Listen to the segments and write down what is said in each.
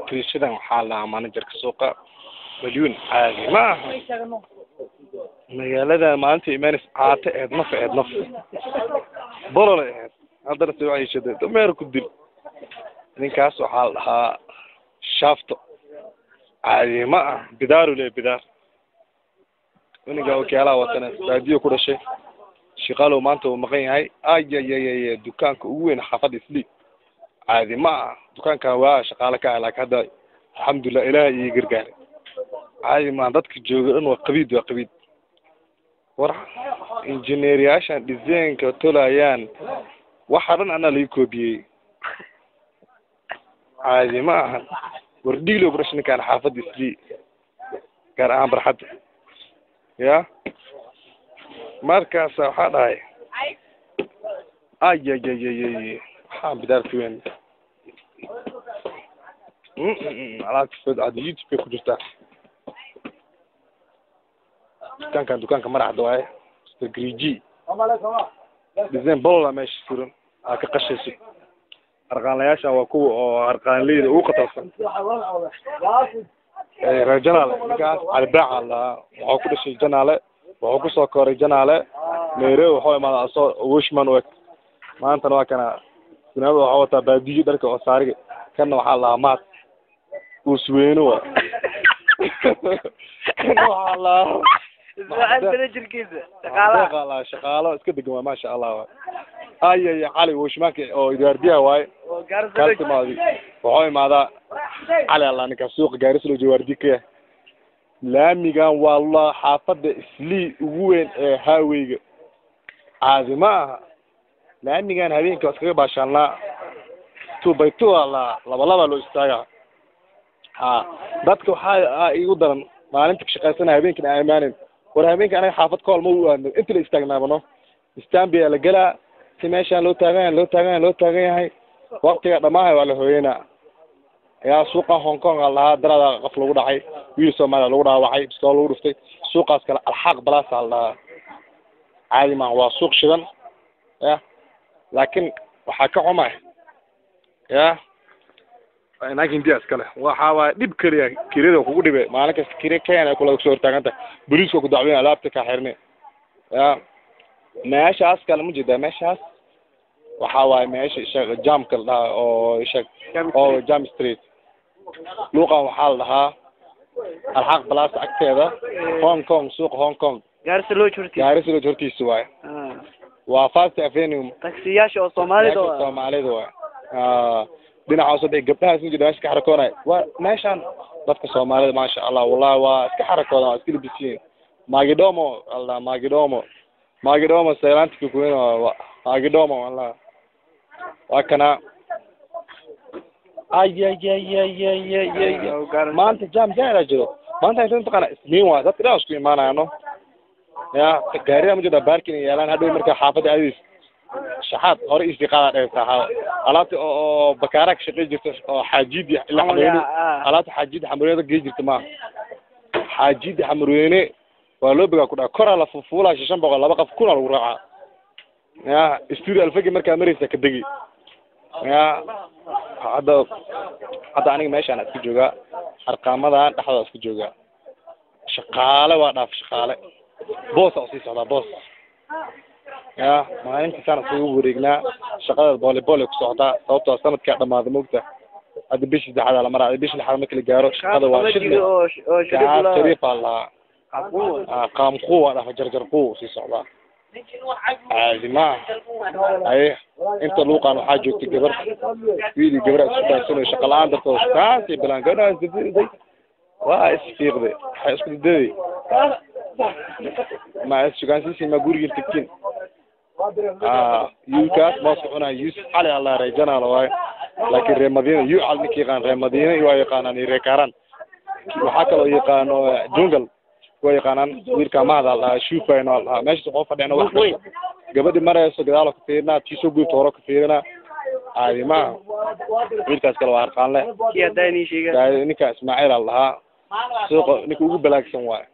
كريشدان وحالة مانجر كسوقة مليون عادي ما magaalada maanta iimaanis caate eednaf bolol hadana soo ciishada dameer ku dil ninkaas waxa la dhahaa shaafto caadi ma bidaaru le bidaar aniga oo kala watana baadiyo ku dhashay shaqaalo maanta uu maqan yahay ay dukaanka ugu weyn xaafad isli caadi ma dukaanka waa shaqaale ka laakiin hada alxamdulillah ilaahay ii gargaar caadi ma dadka jooga in waa qabiid war injineeriyashan design-ka tolayaan waxa dhan ana la koobiyay caadi ma aha war dhiglo brushna kan xaafad isli gaar ahaan barxad ya markaas waxa dhahay ay waxa bidaarti weyn alaab fad ad YouTube ku jirta dukaanka maraxda waaye griji design bolola meesha suran ka qashayso arqaanlayaasha waa kuwa oo arqaanleyda ugu qatarsan rajanaale ninkaas albaaca la waxa ku dhashay janaale waxa ku soo koray janaale meere waxa imaada asoo washman oo maanta waa kana sinada waxa wata baadiyo dharka oo saariga kana waxa la maad usweeno waxa la عندنا جركيزة شغالة اسكت دقوا ما شاء الله أي علي وش ماك أو يداربيها واي كارت ماضي وهاي ماذا علي الله إنك السوق جالس له جوارديك لا ميجان والله حافظ سلي وين هاوي عازمة لا ميجان هذين كاسكي باشان لا تو بيتو الله لا لو استاجا dadku waxa ay u daran maalinta ka shaqeysana habeenkii aamaanin warhabeenka anaga xaafad kool ma u aadno inta la istaagnaabano istaambiya la galaa si meeshaan loo taagan yahay waqtiga dhamaahay waa la hooyana yaa suuqa Hong Kong lahaa darada qof lagu dhacay wiil Soomaali lagu dhaawacay bistool lagu dhuftay suuqaas kale alxaq balaas la caadi ma waa suuq shidan ya laakiin waxa ka xumay ya laakiin diyaas kale waxa waa dib kaliya kirada kugu dhibay maalin kasta kire keenay kula soo hortaaganta booliisku ku dacween alaabta ka xirnay ya meeshaas kale ma jida meeshaas waxa waa meesha jam kala oo jam street luqa waxa la dhahaa alxaq balaas agteeda Hong Kong suuq Hong Kong gaarsi loo jurtiisa waay waa fast avenue taksiyaasha oo Soomaalida waay dhinaca soo gabdhaha soo jidaash ka xarakoonay waa meeshan dadka Soomaalida ma sha Allah wallahi waa iska xarakooda iska libisiin maagidomo saylanti ku weyn maagidomo wallahi waa kana ay maanta jam jaara jiro maanta inta taqana isniin waa dadka dhaas ku imaanayno ya gaariga ma jida baarkin yeelan hadhow marka xaafada aadis shaxaad hore istiqaada dheertaa alaabta oo bakaara ka shaqeey jirta oo xaajid ila xameeyay alaabta xaajid xameeyada geey jirta ma xaajid xameeyay waa loo biga ku dhac kor ala fuula 600 laba qof kuna lagu raaca ya studio alfagi marka maraysa ka dagi ya hada aniga meeshaan isku jooga arqaamadan dhaxda isku jooga shaqaale waa dhaaf shaqaale boos oo sii socda boos ya maalintii sanadka ugu wareegnaa shaqada volleyball ku socda sababtoo sanadka dhamaada moogta hada bishii saxada la maraa bishii lixaad markii la gaaro shaqada waa shidna oo shariif Allah qaamqo waa jarjarqo sii socda عازمة أيه أنت لوقا نحاجو تجبر ويدي جبر أسفتان شغلان درتو استاسي بلان قنا زي واسفيق ذي حيسكت ذي ما اسفكان سيسي ما قولي تكين يوكاس ما صحونا يوسف علي الله ريجانا لواي لكن رمضين يو علمك يقان رمضين يو يقاناني ريكاران وحاكا لو يقانو جونجل ويقانان ويركا ماذا الله شوفا إنه الله ماشي سقوف فدينا وحوي قبل مرة يسقط كثيرنا تيسو قول تورو كثيرنا عادي ما ويركا سكال وارقان له يا دايني شيء نكا إسماعيل الله سوق نكو وجو بلاك سمواه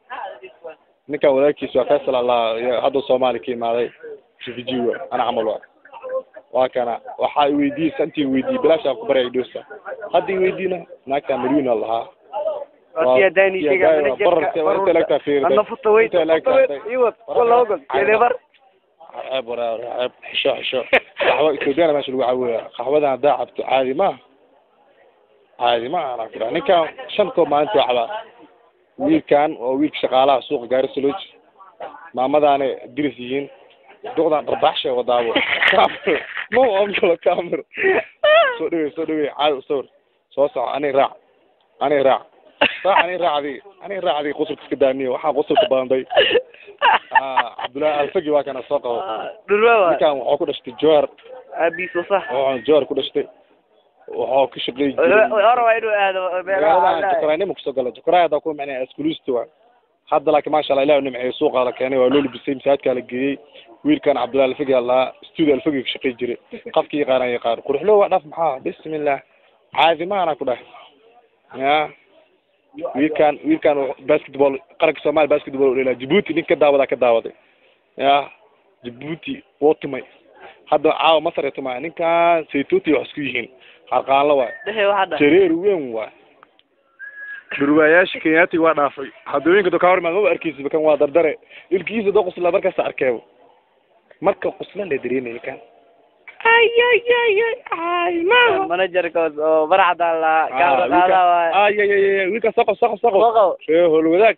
نكا ولاك يسوع فيصل الله هذا الصومالي كي ماذا في فيديو أنا عمله وكان وحا ويدي سنتي ويدي بلاش أكو بري دوسا هدي ويدينا ناكا مليون الله يا داني شيء أنت لك في أنا فطويت أيوة والله أقول يا ليبر عيب عيب حشو قهوة إثيوبيا ماشي الوعوة قهوة ضاعت عادي ما أنا كده كان شنكو ما أنت وعبا ويل كان وويل شغالة سوق جاري سلوج ما ماذا أنا درسيين دوغدا رباحشة وداو مو أمشي كاميرا صدوي عاد صور أنا راع أنا راع ذي قصر كدانية وحا قصر كباندي عبد الله الفقي وكان الساقه دلوا كان وحو كدشتي جوار أبي صح جوار كدشتي وحو كشقي أروى إنه هذا جكراني مكسوقة جكراني هذا كون معناه اسكوليستوا حد لك ما شاء الله إله نمعي سوق على كاني ولولي بسيم ساعات كان لقيه ويل كان عبد الله الفقي الله استوديو الفقي كشقي جري قفكي يقار قروح له وقف معاه بسم الله عادي ما أنا كده يا ويل كان باسكتبول قرق سومال باسكتبول إلى جيبوتي نين كداودا يا جيبوتي وطمي هذا عاو مصر يتما نين كان سيتوتي وحسكيهين حقان لوا جرير وين وا برواياش كياتي ودافي hadooyinka dokaawar ma arkiis bakan waa dardare ilkiisa doo qosla markaas arkeeyo marka qosla la direemay kan ay ma manager ka oo barada la gaar wiilka saqo shee holwadaag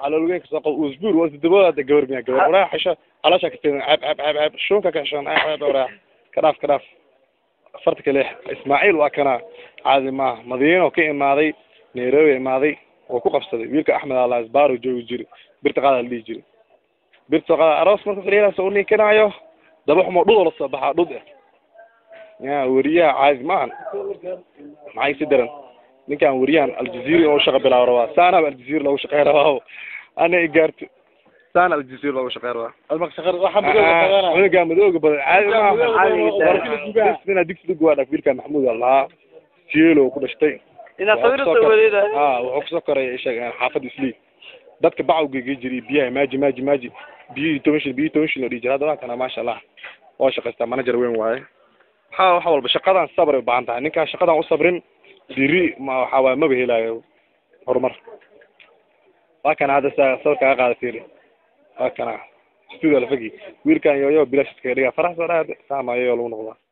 calolweyka saqo usbuur waa sidabada gabar waraa xisha alasha ka tiin ab shunka ka shan waraa kadaaf farta kale Ismaaciil waa kana caadi ma madiino ka imaaday Nairobi imaaday oo ku qabsaday wiilka Axmed Allah Asbaro joogi jiray birta qaada la dhigi jiray birta qaada aroos marka xiriirada soo ninkanaayo dabax mo dhul soo baxa dhud ya wariya caadi ma maxay sidaran ninkan wariyaan Aljazeera oo shaqo bilaw rabaa saana Aljazeera lagu shaqeeyo rabaa ana igarto saana Aljazeera lagu shaqeeyo rabaa almaqsaqar waxa madooga badan caadi ma digsi duwada wiilka Maxamuud Allah jeelo ku dhashtay ina sawirta waleeda wuxuu soo koray xaafad isli dadka bacawga jiri biyaha maaji biyo tooshin loo dhijaa dadka kana ma sha Allah oo shaqaysta manager weyn waaye waxa walba shaqadan sabr u baahan tahay ninka shaqadan u sabrin diri ma waxa ma bahelayo horumar waa kana hada sawirka qaada fiiri waa kana studio la fagi wiilkan yo bilash iska dhiga farax soo dhaad saamayo lagu noqdo